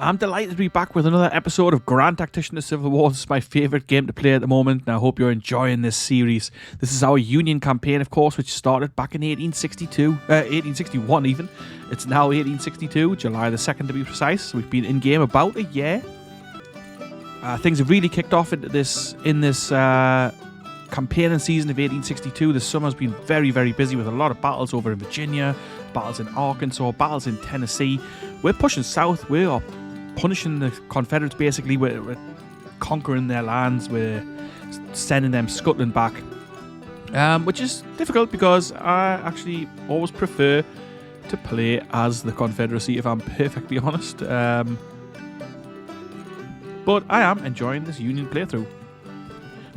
I'm delighted to be back with another episode of Grand Tactician: The Civil War. This is my favourite game to play at the moment, and I hope you're enjoying this series. This is our Union campaign, of course, which started back in 1861 even. It's now 1862, July the 2nd to be precise. We've been in-game about a year. Things have really kicked off in this campaigning season of 1862. This summer has been very, very busy with a lot of battles over in Virginia, battles in Arkansas, battles in Tennessee. We're pushing south. We are punishing the Confederates, basically. We're conquering their lands. We're sending them scuttling back, which is difficult because I actually always prefer to play as the Confederacy, if I'm perfectly honest. But I am enjoying this Union playthrough.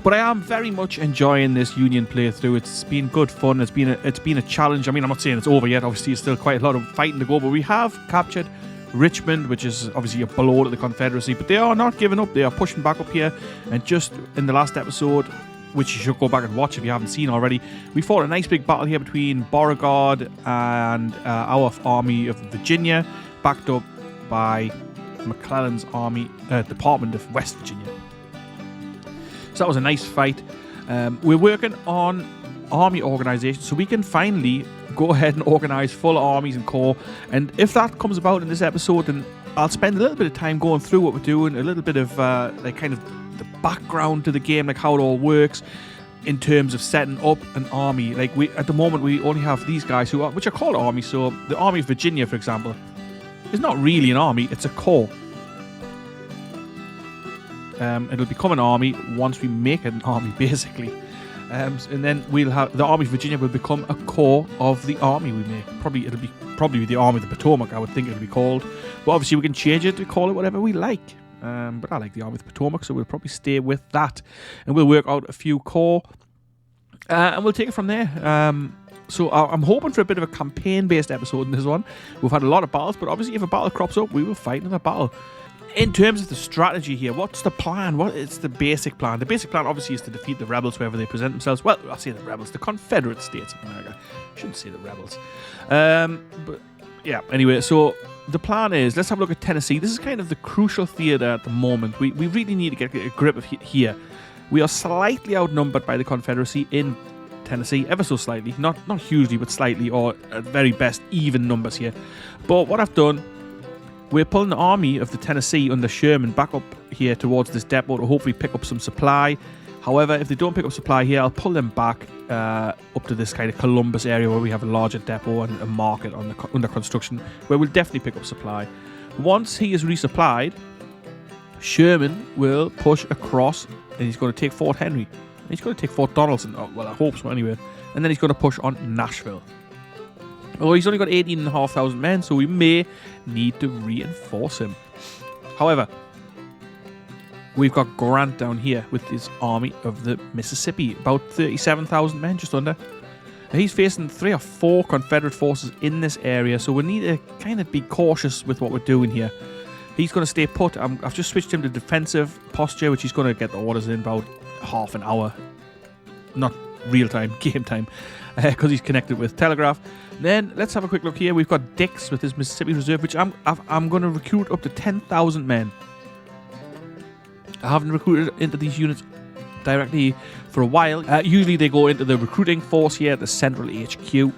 But I am very much enjoying this Union playthrough. It's been good fun. It's been a challenge. I mean, I'm not saying it's over yet. Obviously, there's still quite a lot of fighting to go. But we have captured Richmond, which is obviously a blow to the Confederacy. But they are not giving up. They are pushing back up here. And just in the last episode, which you should go back and watch if you haven't seen already, we fought a nice big battle here between Beauregard and our army of Virginia, backed up by McClellan's army, Department of West Virginia. So that was a nice fight. We're working on army organisation, so we can finally go ahead and organise full armies and corps. And if that comes about in this episode, then I'll spend a little bit of time going through what we're doing, a little bit of kind of the background to the game, like how it all works in terms of setting up an army. Like at the moment we only have these guys which are called armies. So the Army of Virginia, for example, is not really an army; it's a corps. It'll become an army once we make it an army, basically. And then we'll have the Army of Virginia will become a core of the army we make. It'll be the Army of the Potomac, I would think it'll be called. But obviously we can change it to call it whatever we like. But I like the Army of the Potomac, so we'll probably stay with that. And we'll work out a few core. And we'll take it from there. So I'm hoping for a bit of a campaign-based episode in this one. We've had a lot of battles, but obviously if a battle crops up, we will fight another battle. In terms of the strategy here, what's the plan? What is the basic plan? The basic plan, obviously, is to defeat the rebels wherever they present themselves. Well, I say the rebels, the Confederate States of America. I shouldn't say the rebels. But yeah, anyway, so the plan is, let's have a look at Tennessee. This is kind of the crucial theatre at the moment. We really need to get a grip of here. We are slightly outnumbered by the Confederacy in Tennessee, ever so slightly. Not hugely, but slightly, or at very best, even numbers here. But what I've done, we're pulling the army of the Tennessee under Sherman back up here towards this depot to hopefully pick up some supply. However, if they don't pick up supply here, I'll pull them back up to this kind of Columbus area where we have a larger depot and a market under construction, where we'll definitely pick up supply. Once he is resupplied, Sherman will push across, and he's going to take Fort Henry. And he's going to take Fort Donelson. Oh, well, I hope so anyway. And then he's going to push on Nashville. Oh, he's only got 18,500 men, so we may need to reinforce him. However, we've got Grant down here with his Army of the Mississippi, about 37,000 men, just under. Now, he's facing 3 or 4 Confederate forces in this area, so we need to kind of be cautious with what we're doing here. He's going to stay put. I've just switched him to defensive posture, which he's going to get the orders in about half an hour. Not real time, game time, because he's connected with telegraph. Then let's have a quick look here. We've got Dix with his Mississippi Reserve, which I'm going to recruit up to 10,000 men. I haven't recruited into these units directly for a while. Usually they go into the recruiting force here at the central HQ,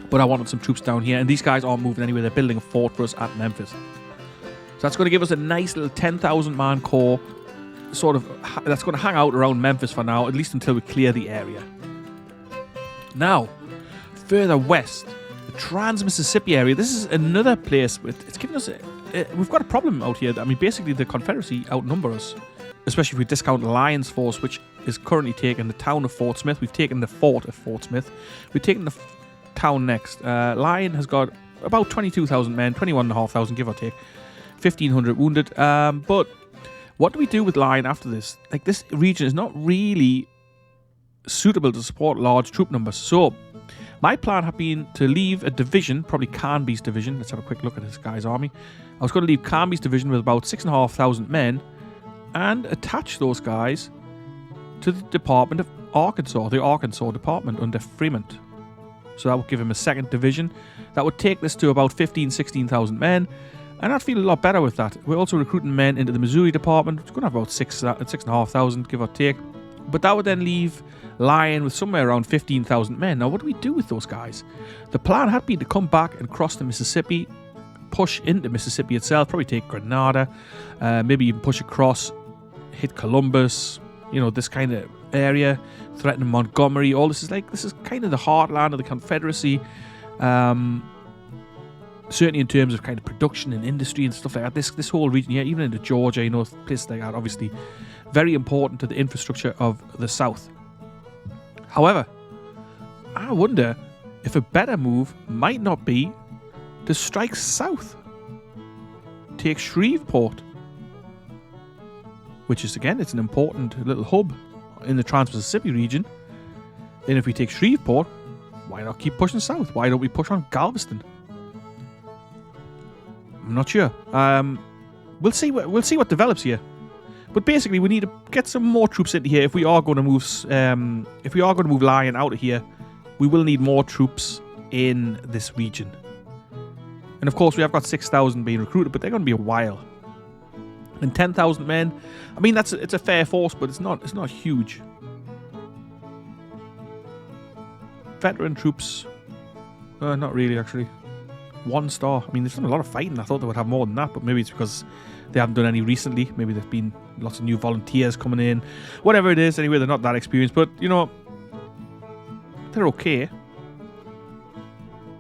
but I wanted some troops down here, and these guys aren't moving anywhere. They're building a fort for us at Memphis. So that's going to give us a nice little 10,000 man corps, that's going to hang out around Memphis for now, at least until we clear the area. Now, further west, the Trans-Mississippi area. This is another place it's giving us we've got a problem out here. I mean, basically the Confederacy outnumber us, especially if we discount Lyon's force, which is currently taking the town of Fort Smith. We've taken the fort of Fort Smith. We've taken the town next. Lyon has got about 22,000 men, 21,500 give or take, 1,500 wounded. But what do we do with Lyon after this? Like, this region is not really suitable to support large troop numbers. So my plan had been to leave a division, probably Canby's division. Let's have a quick look at this guy's army. I was going to leave Canby's division with about 6,500 men and attach those guys to the Department of Arkansas, the Arkansas Department under Fremont. So that would give him a second division. That would take this to about 16,000 men. And I'd feel a lot better with that. We're also recruiting men into the Missouri department. It's going to have about 6,500, give or take. But that would then leave Lyon with somewhere around 15,000 men. Now, what do we do with those guys? The plan had been to come back and cross the Mississippi, push into Mississippi itself, probably take Grenada, maybe even push across, hit Columbus, you know, this kind of area, threatening Montgomery. All this is kind of the heartland of the Confederacy. Certainly in terms of kind of production and industry and stuff like that. This whole region here, even into Georgia, you know, places like that, obviously very important to the infrastructure of the South. However, I wonder if a better move might not be to strike south. Take Shreveport, which is, again, it's an important little hub in the Trans-Mississippi region. Then if we take Shreveport, why not keep pushing south? Why don't we push on Galveston? I'm not sure. We'll see what develops here. But basically, we need to get some more troops into here if we are going to move Lyon out of here. We will need more troops in this region. And of course, we have got 6,000 being recruited, but they're going to be a while. And 10,000 men. I mean, it's a fair force, but it's not huge. Veteran troops, not really actually. 1 star. I mean, they've done a lot of fighting. I thought they would have more than that, but maybe it's because they haven't done any recently. Maybe there's been lots of new volunteers coming in. Whatever it is, anyway, they're not that experienced, but, you know, they're okay.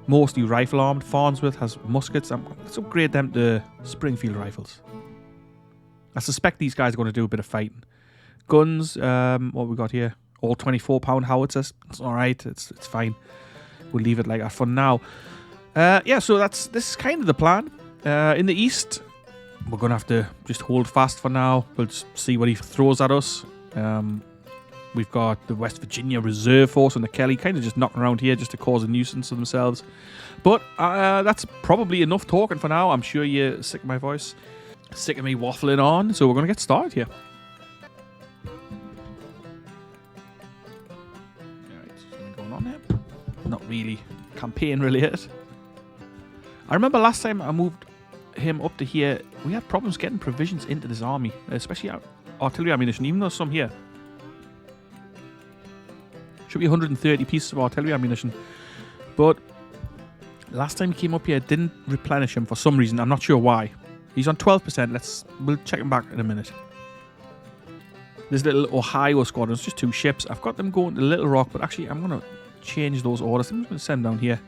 Mostly rifle armed. Farnsworth has muskets. Let's upgrade them to Springfield rifles. I suspect these guys are going to do a bit of fighting. Guns, what we got here? All 24-pound howitzers. It's alright. It's fine. We'll leave it like that for now. Yeah, so this is kind of the plan. In the east, we're going to have to just hold fast for now. We'll just see what he throws at us. We've got the West Virginia Reserve Force and the Kelly kind of just knocking around here just to cause a nuisance of themselves. But that's probably enough talking for now. I'm sure you're sick of my voice, sick of me waffling on. So we're going to get started here. Alright, something going on here. Not really campaign related. I remember last time I moved him up to here, we had problems getting provisions into this army, especially artillery ammunition, even though some here. Should be 130 pieces of artillery ammunition. But last time he came up here, it didn't replenish him for some reason. I'm not sure why. He's on 12%. We'll check him back in a minute. This little Ohio squadron, it's just 2 ships. I've got them going to Little Rock, but actually I'm going to change those orders. I'm just going to send them down here.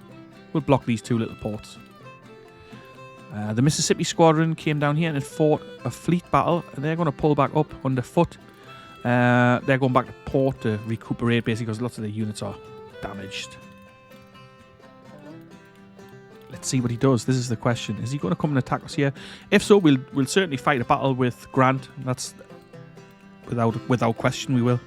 We'll block these 2 little ports. The Mississippi Squadron came down here and it fought a fleet battle, and they're going to pull back up underfoot. They're going back to port to recuperate, basically, because lots of their units are damaged. Let's see what he does. This is the question. Is he going to come and attack us here? If so, we'll certainly fight a battle with Grant. That's without question, we will.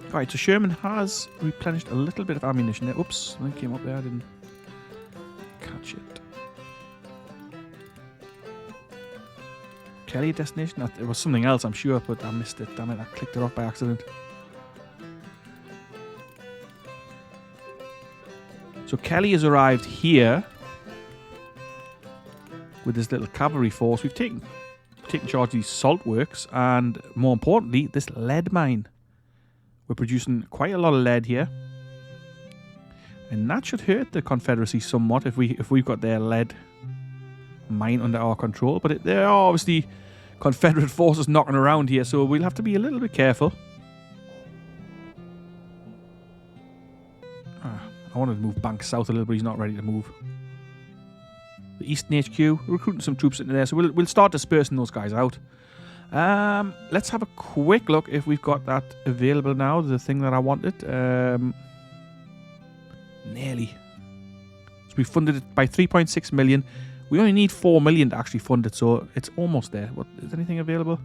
Alright, so Sherman has replenished a little bit of ammunition there. Oops, something came up there. I didn't catch it. Kelly destination? It was something else, I'm sure, but I missed it. Damn it, I clicked it off by accident. So Kelly has arrived here with this little cavalry force. We've taken charge of these salt works, and more importantly, this lead mine. We're producing quite a lot of lead here, and that should hurt the Confederacy somewhat if we've got their lead mine under our control. But there are obviously Confederate forces knocking around here, so we'll have to be a little bit careful. I wanted to move Bank south a little, but he's not ready to move. The Eastern HQ, we're recruiting some troops into there, so we'll start dispersing those guys out. Let's have a quick look if we've got that available now, the thing that I wanted. Nearly. So we funded it by 3.6 million. We only need 4 million to actually fund it, so it's almost there. What, is anything available?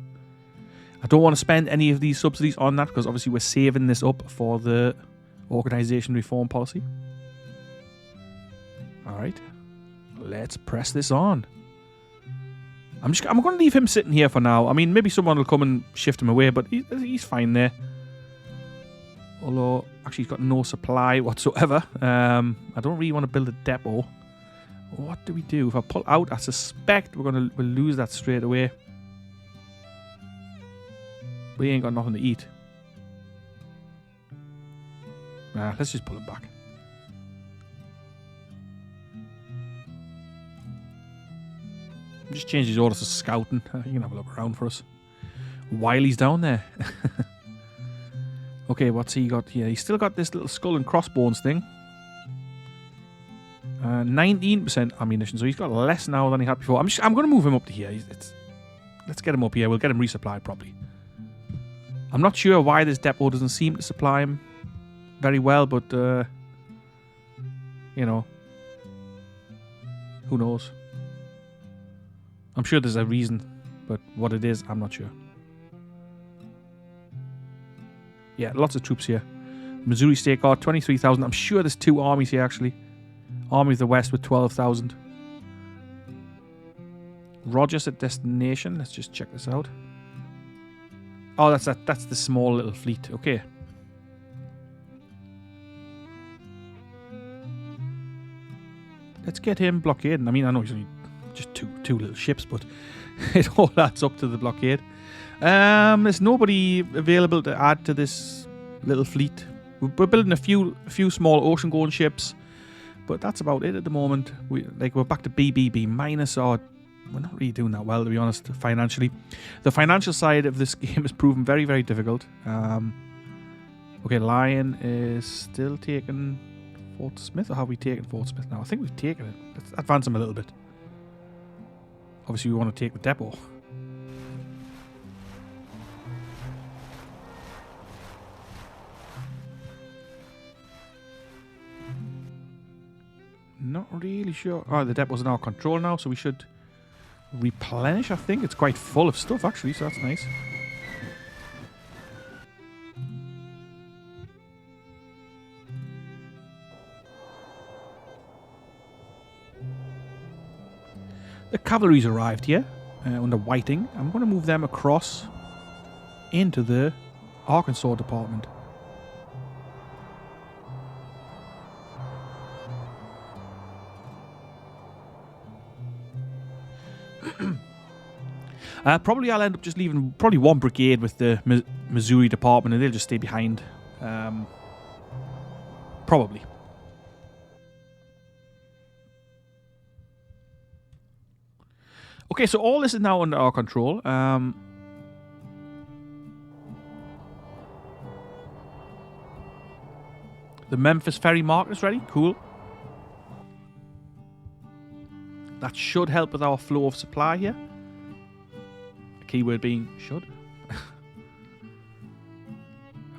I don't want to spend any of these subsidies on that, because obviously we're saving this up for the Organisational Reform policy. Alright. Let's press this on. I'm going to leave him sitting here for now. I mean, maybe someone will come and shift him away, but he's fine there. Although, Actually, he's got no supply whatsoever. I don't really want to build a depot. What do we do? If I pull out, I suspect we'll lose that straight away. We ain't got nothing to eat. Nah, let's just pull him back. Just change his orders to scouting. He can have a look around for us while he's down there. Okay, what's he got here? He's still got this little skull and crossbones thing. 19% ammunition, so he's got less now than he had before. I'm going to move him up to here. Let's get him up here. We'll get him resupplied properly. I'm not sure why this depot doesn't seem to supply him very well, but you know, who knows? I'm sure there's a reason, but what it is, I'm not sure. Yeah, lots of troops here. Missouri State Guard, 23,000. I'm sure there's 2 armies here, actually. Army of the West with 12,000. Rogers at destination. Let's just check this out. Oh, that's the small little fleet. Okay. Let's get him blockading. I mean, I know he's only just two little ships, but it all adds up to the blockade. There's nobody available to add to this little fleet. We're building a few small ocean-going ships, but that's about it at the moment. We're back to BBB minus, or we're not really doing that well, to be honest, financially. The financial side of this game has proven very, very difficult. Okay, Lion is still taking Fort Smith, or have we taken Fort Smith now? I think we've taken it. Let's advance him a little bit. Obviously, we want to take the depot. Not really sure. Oh, the depot's in our control now, so we should replenish, I think. It's quite full of stuff, actually, so that's nice. The cavalry's arrived here under Whiting. I'm going to move them across into the Arkansas department. Probably I'll end up just leaving probably 1 brigade with the Missouri department, and they'll just stay behind. Probably. Okay, so all this is now under our control. The Memphis ferry market is ready. Cool. That should help with our flow of supply here. The keyword being should.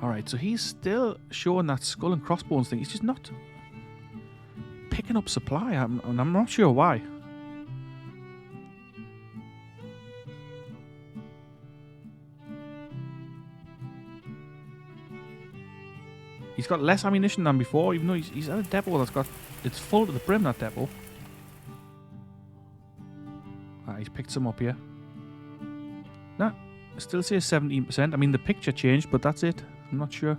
Alright, so he's still showing that skull and crossbones thing. He's just not picking up supply, and I'm not sure why. He's got less ammunition than before, even though he's at a depot that's got... It's full to the brim, that depot. Ah, he's picked some up here. Nah, still says 17%. I mean, the picture changed, but that's it. I'm not sure.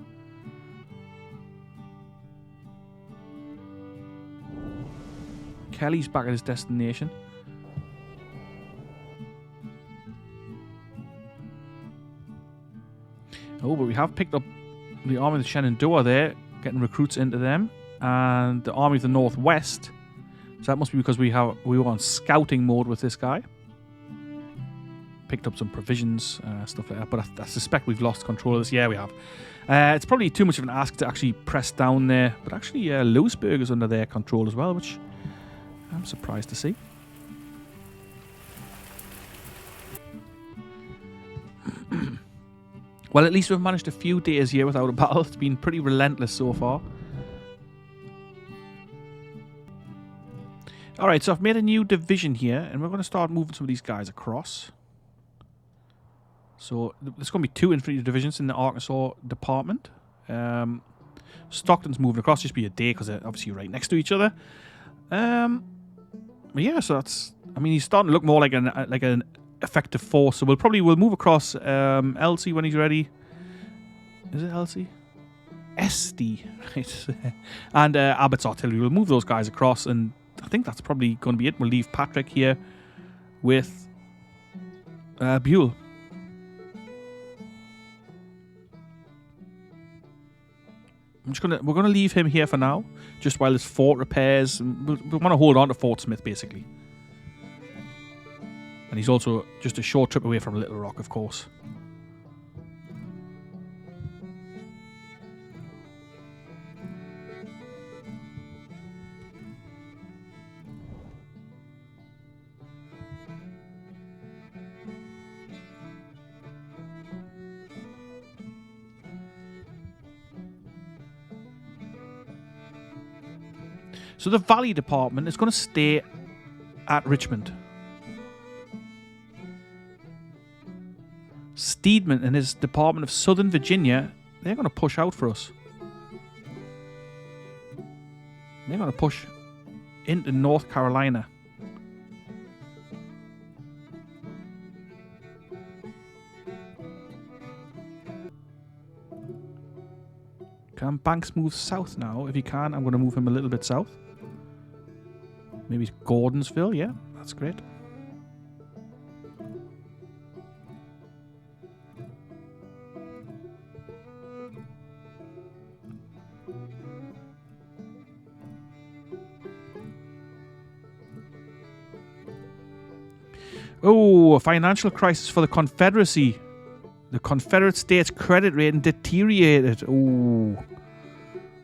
Kelly's back at his destination. Oh, but we have picked up the Army of the Shenandoah there, getting recruits into them, and the Army of the Northwest. So that must be because we were on scouting mode with this guy. Picked up some provisions, stuff like that, but I suspect we've lost control of this. Yeah, we have. It's probably too much of an ask to actually press down there, but actually Lewisburg is under their control as well, which I'm surprised to see. Well, at least we've managed a few days here without a battle. It's been pretty relentless so far. Alright, so I've made a new division here, and we're going to start moving some of these guys across. So there's going to be 2 infantry divisions in the Arkansas department. Stockton's moving across, just be a day because they're obviously right next to each other. But yeah, so that's... I mean, he's starting to look more like an effective force, so we'll move across Elsie when he's ready. Is it Elsie? SD, right? And Abbott's artillery. We'll move those guys across, and I think that's probably going to be it. We'll leave Patrick here with Buell. We're gonna leave him here for now, just while there's fort repairs. We want to hold on to Fort Smith, basically. And he's also just a short trip away from Little Rock, of course. So the Valley Department is going to stay at Richmond. Steedman and his Department of Southern Virginia, they're going to push out for us. They're going to push into North Carolina. Can Banks move south now? If he can, I'm going to move him a little bit south. Maybe Gordonsville, yeah, that's great. Oh, a financial crisis for the Confederacy. The Confederate States' credit rating deteriorated. Oh,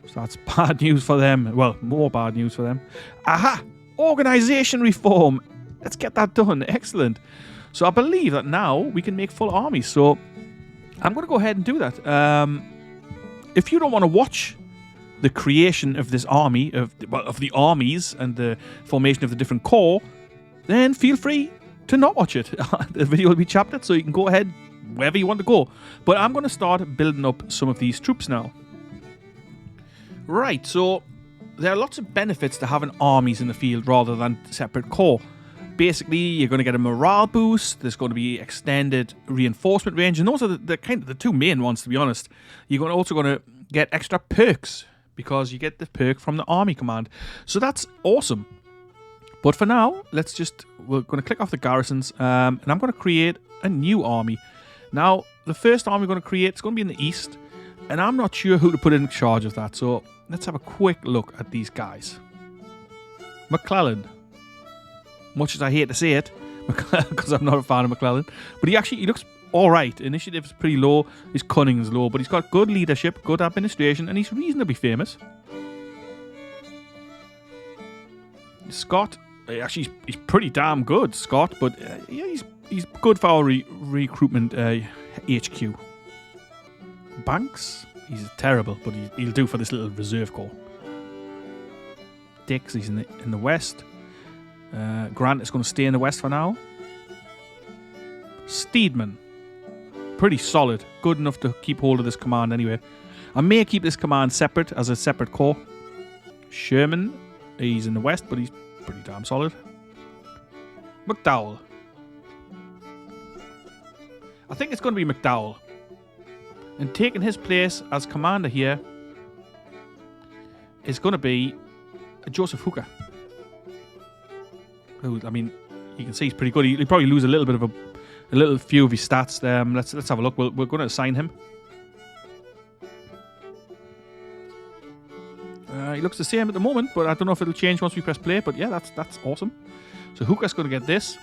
so that's bad news for them. Well, more bad news for them. Aha! Organisational Reform. Let's get that done. Excellent. So I believe that now we can make full armies. So I'm going to go ahead and do that. If you don't want to watch the creation of this army, of the armies and the formation of the different corps, then feel free to not watch it. The video will be chaptered, so you can go ahead wherever you want to go. But I'm going to start building up some of these troops now. Right, so there are lots of benefits to having armies in the field rather than separate corps. Basically, you're going to get a morale boost. There's going to be extended reinforcement range, and those are the kind of the two main ones, to be honest. You're also going to get extra perks because you get the perk from the army command. So that's awesome. But for now, we're going to click off the garrisons, and I'm going to create a new army. Now, the first army we're going to create is going to be in the east, and I'm not sure who to put in charge of that. So let's have a quick look at these guys. McClellan. Much as I hate to say it, because I'm not a fan of McClellan, but he looks all right. Initiative's pretty low. His cunning's low, but he's got good leadership, good administration, and he's reasonably famous. Scott, actually, he's pretty damn good, Scott, but yeah, he's good for our recruitment HQ. Banks, he's terrible, but he'll do for this little reserve corps. Dix, he's in the west. Grant is going to stay in the west for now. Steedman, pretty solid, good enough to keep hold of this command anyway. I may keep this command separate as a separate corps. Sherman, he's in the west, but he's pretty damn solid. McDowell, I think it's going to be McDowell. And taking his place as commander here is going to be Joseph Hooker. Who, I mean, you can see he's pretty good. He'll probably lose a little bit of a little few of his stats. Let's have a look. We're going to assign him. He looks the same at the moment, but I don't know if it'll change once we press play. But yeah, that's awesome. So Hooker's going to get this,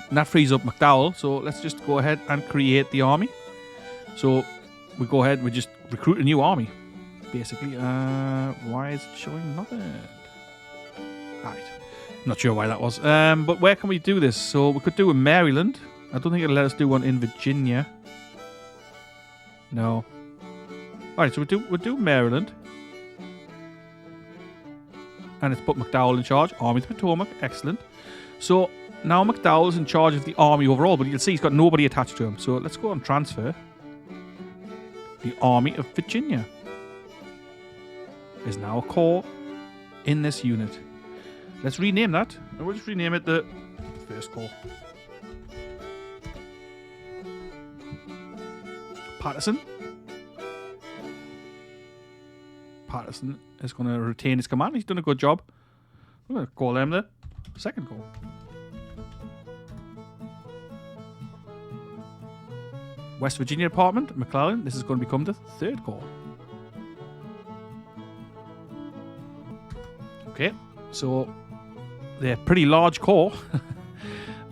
and that frees up McDowell. So let's just go ahead and create the army. So we go ahead. We just recruit a new army, basically. Why is it showing nothing? Right. Not sure why that was. But where can we do this? So we could do in Maryland. I don't think it'll let us do one in Virginia. No. Alright, so we'll do Maryland. And it's put McDowell in charge. Army of the Potomac. Excellent. So now McDowell's in charge of the army overall, but you'll see he's got nobody attached to him. So let's go and transfer. The Army of Virginia is now a corps in this unit. Let's rename that. And we'll just rename it the First Corps. Patterson. Patterson is going to retain his command. He's done a good job. I'm going to call them the second corps. West Virginia Department, McClellan. This is going to become the third corps. Okay, so they're pretty large corps.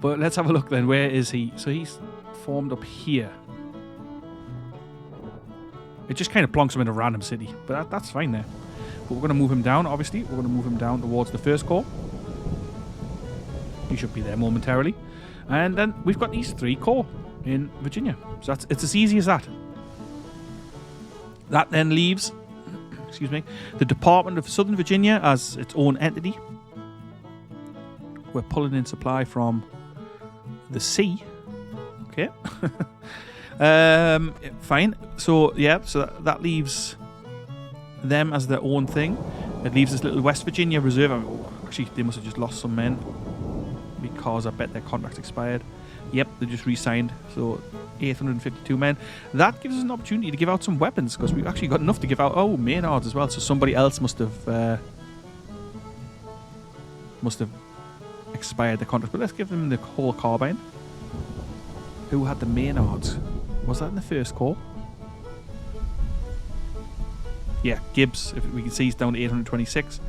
But let's have a look then. Where is he? So he's formed up here. It just kind of plonks him in a random city, but that's fine there. But we're going to move him down, obviously. We're going to move him down towards the first corps. He should be there momentarily. And then we've got these 3 corps in Virginia. So it's as easy as that. That then leaves, excuse me, the Department of Southern Virginia as its own entity. We're pulling in supply from the sea. Okay. Fine. So, yeah, so that leaves them as their own thing. It leaves this little West Virginia reserve. Actually, they must have just lost some men because I bet their contracts expired. Yep, they just re-signed. So, 852 men. That gives us an opportunity to give out some weapons because we've actually got enough to give out. Oh, Maynards as well. So, somebody else must have expired the contract. But let's give them the whole carbine. Who had the Maynards? Was that in the first corps? Yeah, Gibbs. If we can see, he's down to 826.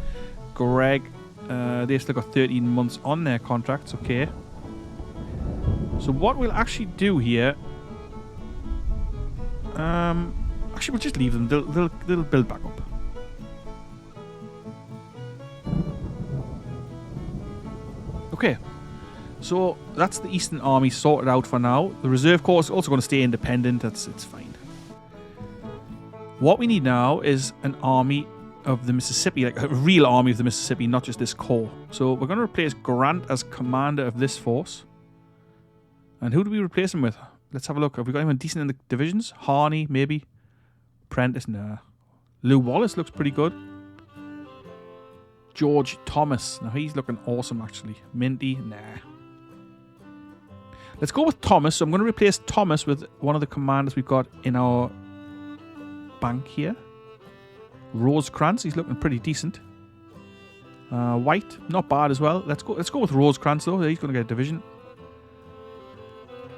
Bragg. They've still got 13 months on their contracts. Okay. So what we'll actually do here... actually, we'll just leave them. They'll build back up. Okay. So that's the Eastern Army sorted out for now. The Reserve Corps is also going to stay independent. It's fine. What we need now is an army of the Mississippi, like a real army of the Mississippi, not just this corps. So we're going to replace Grant as commander of this force. And who do we replace him with? Let's have a look. Have we got anyone decent in the divisions? Harney, maybe. Prentice, nah. Lew Wallace looks pretty good. George Thomas. Now he's looking awesome, actually. Minty, nah. Let's go with Thomas. So I'm going to replace Thomas with one of the commanders we've got in our bank here. Rosecrans, he's looking pretty decent. White, not bad as well. Let's go with Rosecrans though. He's going to get a division.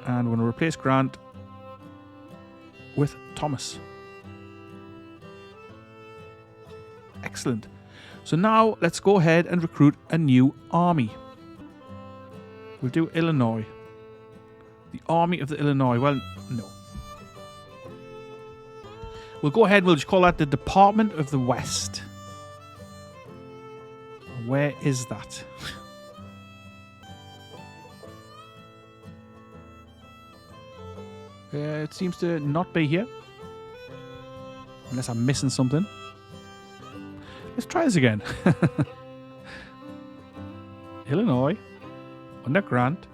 And we're going to replace Grant with Thomas. Excellent. So now let's go ahead and recruit a new army. We'll do Illinois. The Army of the Illinois. Well, no. We'll go ahead and we'll just call that the Department of the West. Where is that? It seems to not be here. Unless I'm missing something. Let's try this again. Illinois. Under Grant.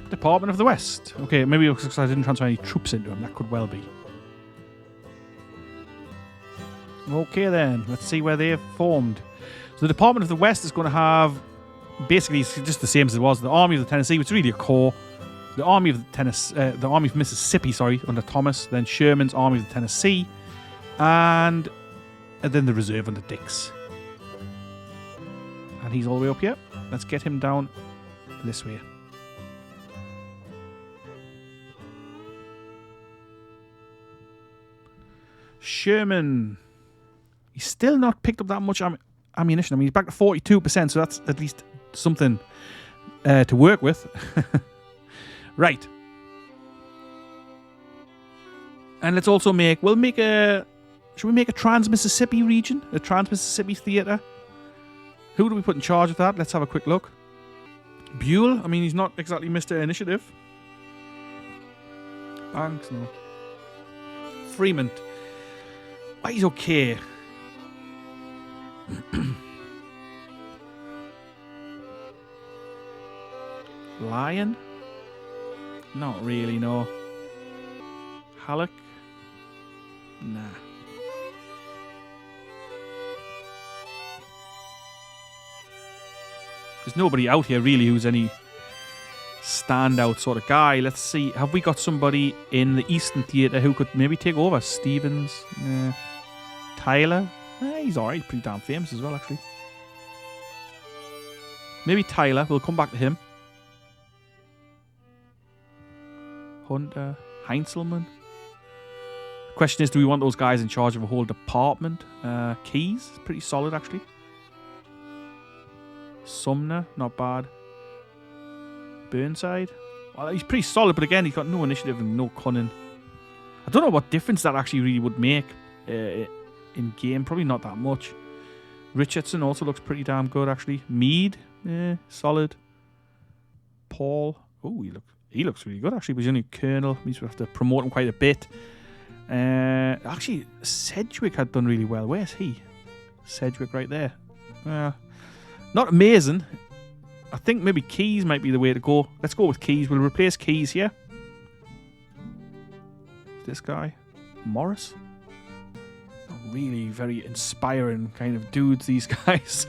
Department of the West. Okay, maybe because I didn't transfer any troops into them. That could well be. Okay then, let's see where they've formed. So the Department of the West is going to have basically it's just the same as it was. The Army of the Tennessee, which is really a corps. The Army of the Army of Mississippi, sorry, under Thomas. Then Sherman's Army of the Tennessee, and then the reserve under Dix. And he's all the way up here. Let's get him down this way. Sherman. He's still not picked up that much ammunition. I mean, he's back to 42%, so that's at least something to work with. Right. And let's also should we make a Trans-Mississippi region? A Trans-Mississippi theatre? Who do we put in charge of that? Let's have a quick look. Buell? I mean, he's not exactly Mr. Initiative. Banks, no. Fremont. Oh, he's okay. Lion? Not really, no. Halleck? Nah. There's nobody out here really who's any standout sort of guy. Let's see. Have we got somebody in the Eastern Theatre who could maybe take over? Stevens? Tyler? He's alright. Pretty damn famous as well, actually. Maybe Tyler. We'll come back to him. Hunter? Heinzelman? Question is, do we want those guys in charge of a whole department? Keys? Pretty solid, actually. Sumner? Not bad. Burnside? Well, he's pretty solid, but again, he's got no initiative and no cunning. I don't know what difference that actually really would make in game. Probably not that much. Richardson also looks pretty damn good, actually. Meade? Solid. Paul? Oh, he looks really good, actually. But he's only colonel. Means we have to promote him quite a bit. Actually, Sedgwick had done really well. Where's he? Sedgwick right there. Not amazing. I think maybe Keys might be the way to go. Let's go with Keys. We'll replace Keys here. This guy. Morris. Not really very inspiring kind of dudes, these guys.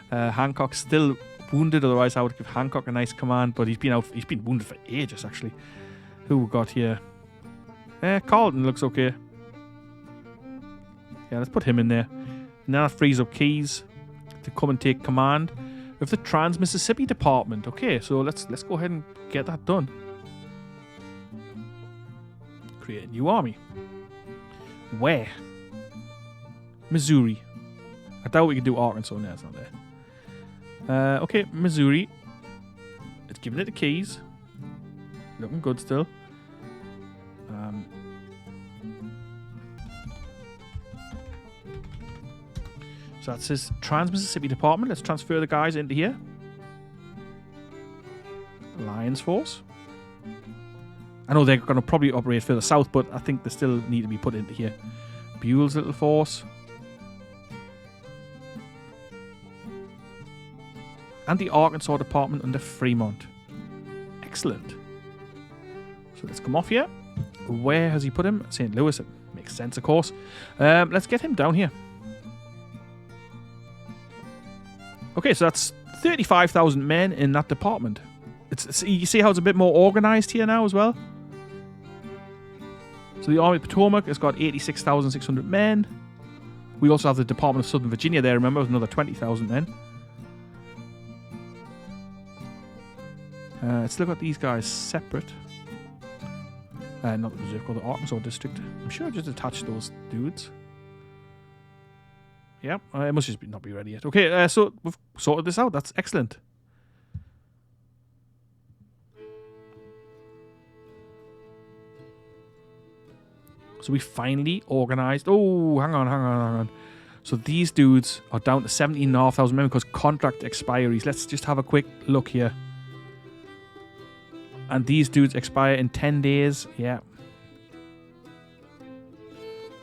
Hancock's still wounded. Otherwise, I would give Hancock a nice command. But he's been wounded for ages, actually. Who we got here? Carlton looks okay. Yeah, let's put him in there. And then that frees up Keys to come and take command of the Trans-Mississippi Department. Okay, so let's go ahead and get that done. Create a new army. Where? Missouri. I doubt we can do Arkansas. No, it's not there. Okay, Missouri. It's giving it the Keys. Looking good still. So that says Trans-Mississippi Department. Let's transfer the guys into here. Alliance Force. I know they're going to probably operate further south, but I think they still need to be put into here. Buell's little force. And the Arkansas Department under Fremont. Excellent. So let's come off here. Where has he put him? St. Louis. It makes sense, of course. Let's get him down here. Okay, so that's 35,000 men in that department. You see how it's a bit more organised here now as well? So the Army of Potomac has got 86,600 men. We also have the Department of Southern Virginia there, remember, with another 20,000 men. It's still got these guys separate. Not the reserve, called the Arkansas District. I'm sure I just attached those dudes. Yeah, it must just not be ready yet. Okay, so we've sorted this out. That's excellent. So we finally organised... Oh, hang on. So these dudes are down to 17,500 men because contract expiries. Let's just have a quick look here. And these dudes expire in 10 days. Yeah.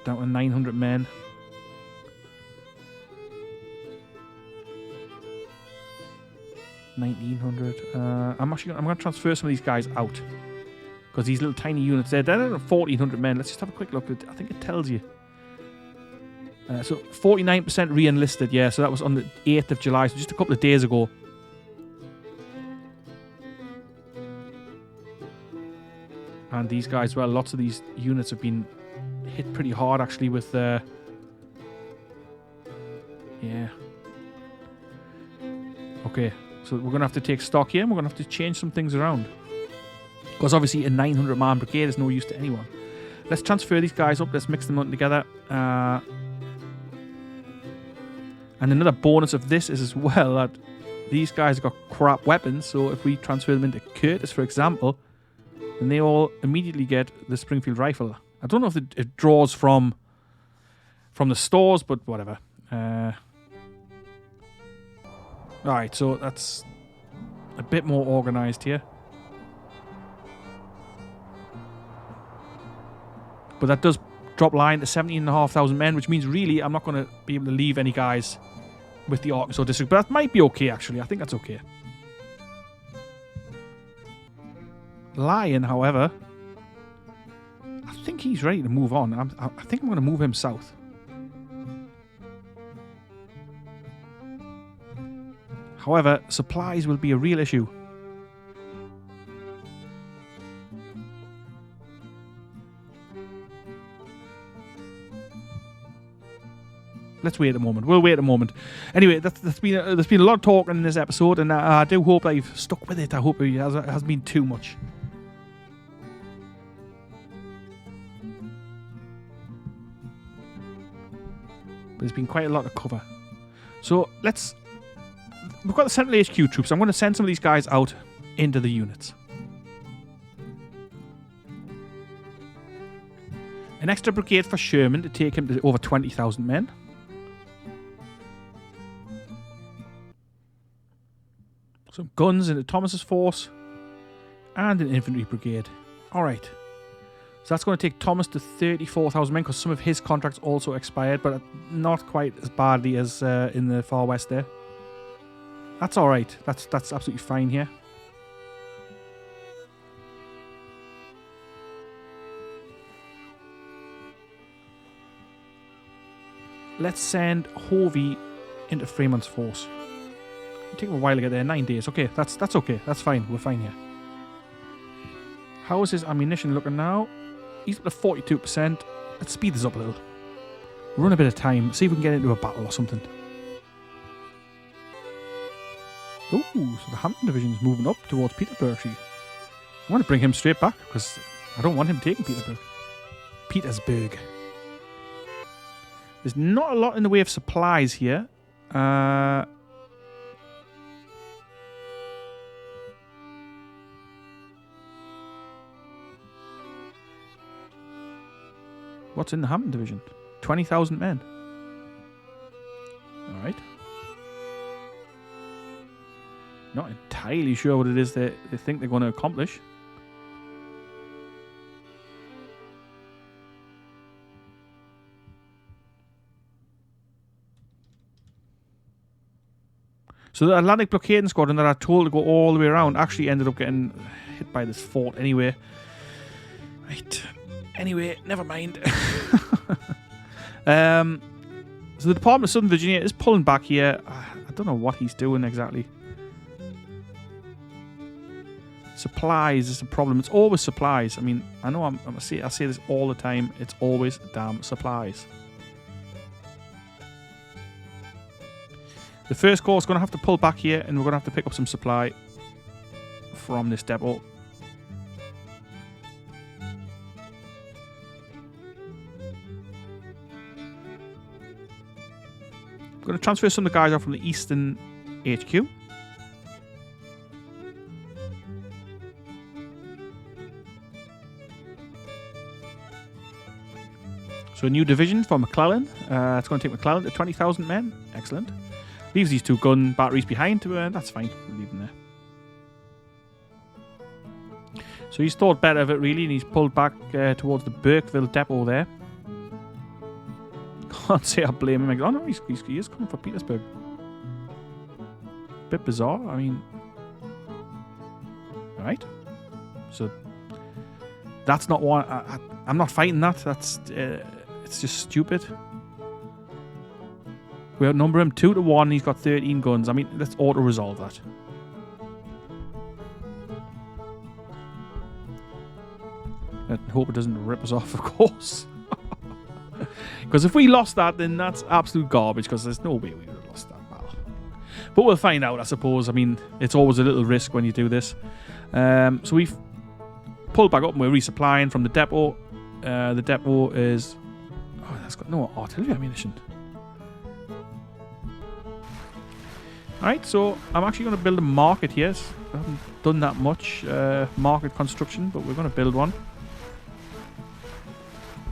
Down to 900 men. I'm going to transfer some of these guys out because these little tiny units they're 1,400 men. Let's just have a quick look. I think it tells you. So 49% re-enlisted. Yeah, so that was on the 8th of July, so just a couple of days ago. And these guys, well, lots of these units have been hit pretty hard actually with yeah. Okay. So we're going to have to take stock here and we're going to have to change some things around. Because obviously a 900-man brigade is no use to anyone. Let's transfer these guys up. Let's mix them up together. And another bonus of this is as well that these guys have got crap weapons. So if we transfer them into Curtis, for example, then they all immediately get the Springfield rifle. I don't know if it draws from the stores, but whatever. Alright, so that's a bit more organised here. But that does drop line to 17,500 men, which means really I'm not going to be able to leave any guys with the Arkansas District. But that might be okay, actually. I think that's okay. Lyon, however, I think he's ready to move on. I think I'm going to move him south. However, supplies will be a real issue. let's wait a moment. We'll wait a moment. Anyway, there's been a lot of talk in this episode, and I do hope I've stuck with it. I hope it hasn't been too much. But there's been quite a lot to cover. So we've got the Central HQ troops. I'm going to send some of these guys out into the units. An extra brigade for Sherman to take him to over 20,000 men. Some guns into Thomas's force. And an infantry brigade. Alright. So that's going to take Thomas to 34,000 men because some of his contracts also expired, but not quite as badly as in the far west there. That's alright. That's absolutely fine here. Let's send Hovey into Fremont's force. It'll take him a while to get there. 9 days. Okay, that's okay. That's fine. We're fine here. How is his ammunition looking now? He's up to 42%. Let's speed this up a little. Run a bit of time. See if we can get into a battle or something. Ooh, so the Hampton Division is moving up towards Petersburg. Actually, I want to bring him straight back because I don't want him taking Petersburg. There's not a lot in the way of supplies here. What's in the Hampton Division? 20,000 men. Alright. Not entirely sure what it is they think they're going to accomplish. So the Atlantic blockading squadron that I told to go all the way around actually ended up getting hit by this fort anyway. Right. Anyway, never mind. So the Department of Southern Virginia is pulling back here. I don't know what he's doing exactly. Supplies is the problem. It's always supplies. I mean, I know I say this all the time. It's always damn supplies. The First Corps is going to have to pull back here, and we're going to have to pick up some supply from this depot. I'm going to transfer some of the guys out from the Eastern HQ. So a new division for McClellan. It's going to take McClellan to 20,000 men. Excellent. Leaves these 2 gun batteries behind. That's fine. We'll leave them there. So he's thought better of it, really, and he's pulled back towards the Burkeville depot there. Can't say I blame him. Oh no, he is coming for Petersburg. Bit bizarre. I mean, right. So that's not one. I'm not fighting that. That's it's just stupid. We outnumber him 2-1. He's got 13 guns. I mean, let's auto-resolve that. I hope it doesn't rip us off, of course. Because if we lost that, then that's absolute garbage, because there's no way we would have lost that battle. But we'll find out, I suppose. I mean, it's always a little risk when you do this. So we've pulled back up and we're resupplying from the depot. The depot is... Oh, that's got no artillery ammunition. Alright, so I'm actually going to build a market here. I haven't done that much market construction, but we're going to build one.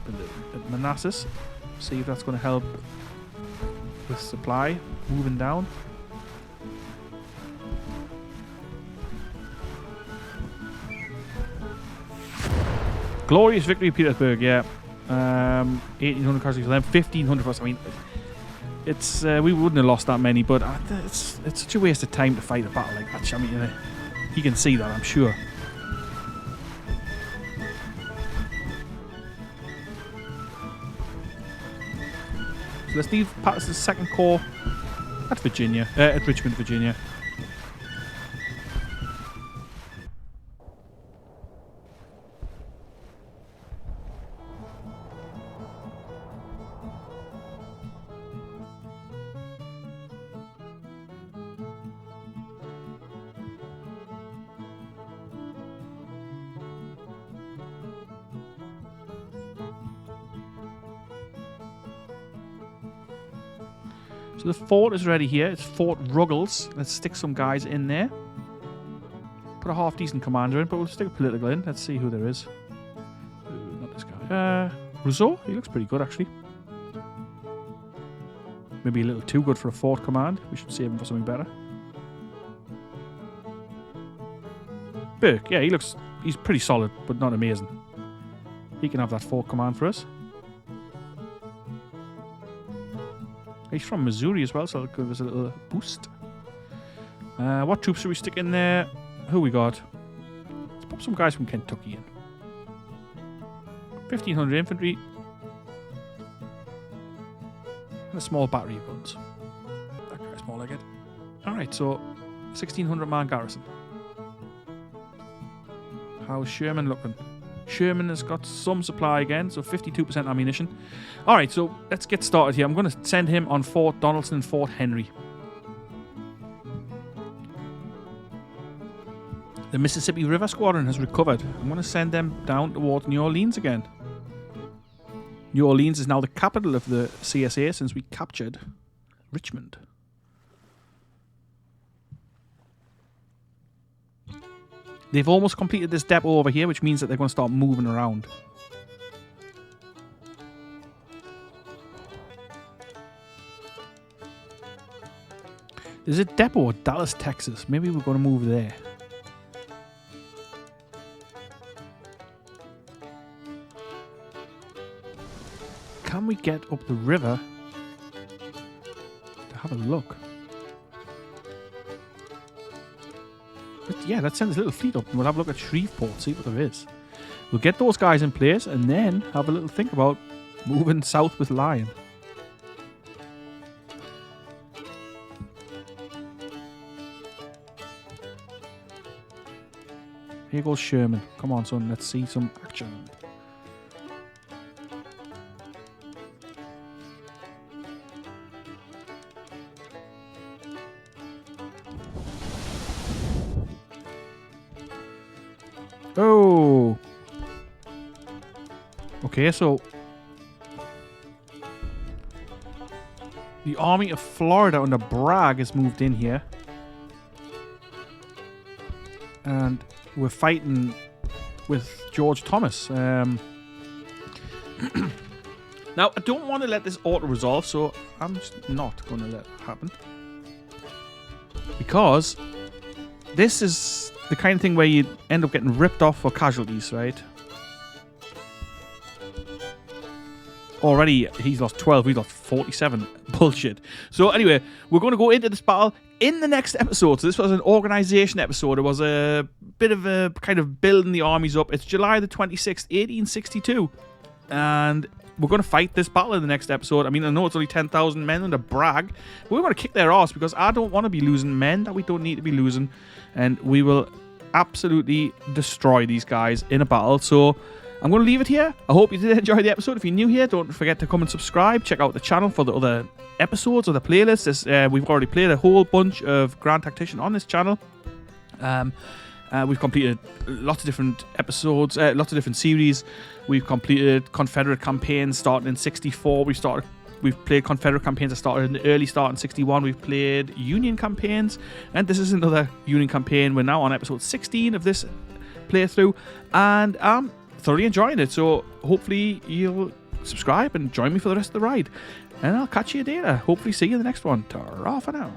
Build it at Manassas. See if that's going to help with supply moving down. Glorious victory, Petersburg, yeah. 1,800 casualties for them, 1,500 for us. I mean, it's we wouldn't have lost that many, but it's such a waste of time to fight a battle like that. I mean, you can see that, I'm sure. So let's leave Patterson's second corps at Virginia, at Richmond, Virginia. So the fort is ready here. It's Fort Ruggles. Let's stick some guys in there. Put a half-decent commander in, but we'll stick a political in. Let's see who there is. Not this guy. Rousseau? He looks pretty good, actually. Maybe a little too good for a fort command. We should save him for something better. Burke. Yeah, he's pretty solid, but not amazing. He can have that fort command for us. He's from Missouri as well, so it'll give us a little boost. What troops should we stick in there? Who we got? Let's pop some guys from Kentucky in. 1,500 infantry. And a small battery of guns. That guy's more like it. Alright, so 1,600 man garrison. How's Sherman looking? Sherman has got some supply again, so 52% ammunition. Alright, so let's get started here. I'm going to send him on Fort Donaldson and Fort Henry. The Mississippi River Squadron has recovered. I'm going to send them down towards New Orleans again. New Orleans is now the capital of the CSA since we captured Richmond. They've almost completed this depot over here, which means that they're going to start moving around. There's a depot at Dallas, Texas. Maybe we're going to move there. Can we get up the river to have a look? Yeah, let's send this little fleet up and we'll have a look at Shreveport, see what there is. We'll get those guys in place and then have a little think about moving south with Lion. Here goes Sherman. Come on, son, let's see some action. Oh. Okay, so the Army of Florida under Bragg has moved in here. And we're fighting with George Thomas. Now, I don't want to let this auto-resolve, so I'm just not going to let it happen. Because this is the kind of thing where you end up getting ripped off for casualties, right? Already, he's lost 12, we lost 47. Bullshit. So anyway, we're going to go into this battle in the next episode. So this was an organisation episode. It was a bit of a kind of building the armies up. It's July the 26th, 1862. And we're going to fight this battle in the next episode. I mean, I know it's only 10,000 men under Bragg. But we're going to kick their ass because I don't want to be losing men that we don't need to be losing. And we will absolutely destroy these guys in a battle. So I'm going to leave it here. I hope you did enjoy the episode. If you're new here, don't forget to come and subscribe. Check out the channel for the other episodes of the playlist. We've already played a whole bunch of Grand Tactician on this channel. We've completed lots of different episodes, lots of different series. We've completed Confederate campaigns starting in 64. We've played Confederate campaigns that started in the early start in 61. We've played Union campaigns, and this is another Union campaign. We're now on episode 16 of this playthrough, and I'm thoroughly enjoying it. So hopefully you'll subscribe and join me for the rest of the ride. And I'll catch you later. Hopefully see you in the next one. Ta-ra for now.